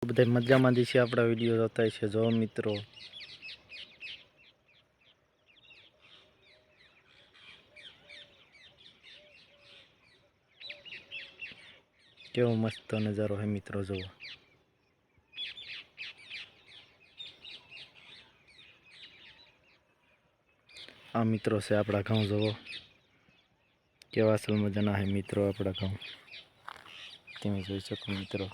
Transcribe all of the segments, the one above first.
બધા મજામાં છે આપણા વિડીયો જોતા છે જો મિત્રો કેવો મસ્ત નજારો હે મિત્રો જો આ મિત્રો છે આપણા ગામ જોવો કેવા અસલ મજાના હે મિત્રો આપણા ગામ તમે જોઈ શકો મિત્રો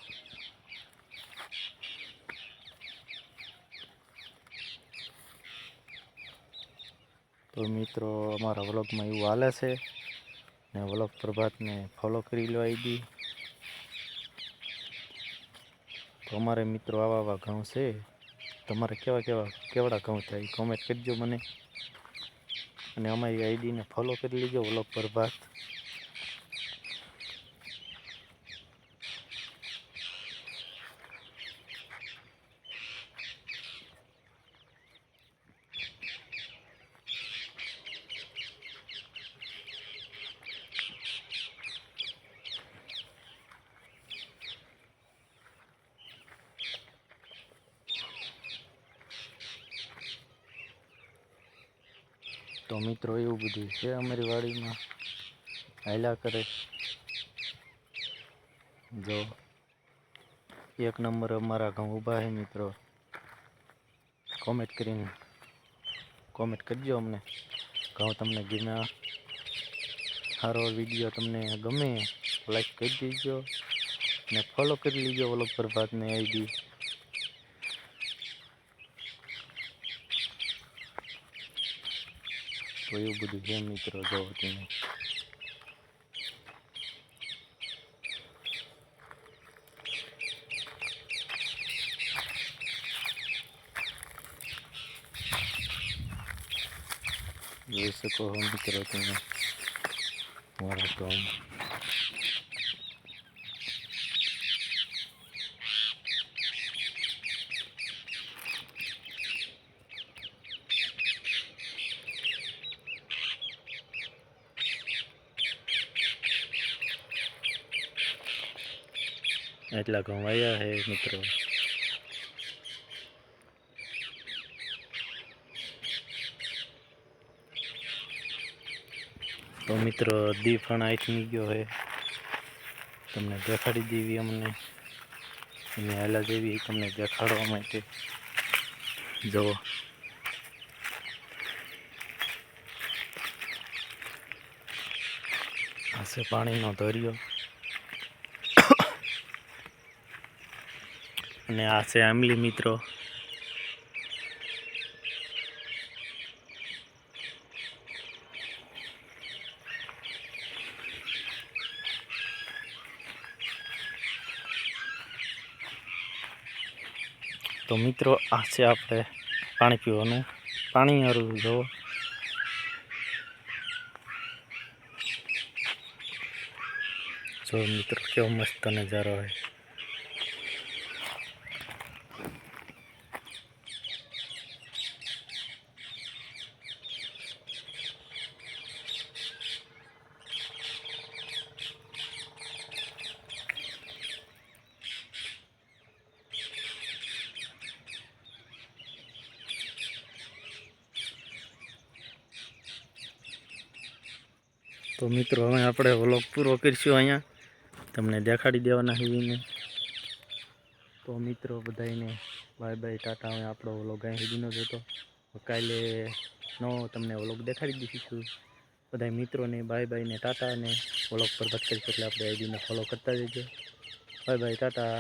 તો મિત્રો અમારા વ્લોગમાં એવું હાલે છે ને વ્લોગ પ્રભાતને ફોલો કરી લો આઈડી તો અમારે મિત્રો આવા ગામ છે તમારે કેવડા ગામ થાય કોમેન્ટ કરજો મને અને અમારી આઈડીને ફોલો કરી લેજો વ્લોગ પ્રભાત તો મિત્રો એવું બધું છે અમારી વાડીમાં હાલ્યા કરે જો એક નંબર અમારા ગામ ઊભા છે મિત્રો કોમેન્ટ કરજો અમને ગામ તમને ગમે સારો વિડીયો તમને ગમે લાઈક કરી દેજો ને ફોલો કરી લેજો વ્લોગ પ્રભાતને આઈડી તો એવું બધું છે મિત્રો જો તમે જોઈ શકો છો મિત્રો તમે મારા ગામ એટલા ઘઉં આવ્યા છે મિત્રો તો મિત્રો દી પણ આઈથી ગયો છે તમને દેખાડી દેવી અમને એને હાલા દેવી તમને દેખાડવા માટે જુઓ આ છે પાણીનો દરિયો અને આ છે આંબલી મિત્રો તો મિત્રો આ છે આપણે પાણી પીવાનું પાણી હારું જો મિત્રો કેવો મસ્ત નજારો હોય તો મિત્રો હવે આપણે વ્લોગ પૂરો કરીશું અહીંયા તમને દેખાડી દેવાના હીને તો મિત્રો બધાને બાય બાય ટાટા હવે આપણો વ્લોગ અહીં સુધીનો જ હતો કાલે તમને વ્લોગ દેખાડી દઈશું બધા મિત્રોને બાય બાય ને ટાટા અને વ્લોગ પર કરીશું એટલે આપણે આઈડીને ફોલો કરતા જજો બાય બાય ટાટા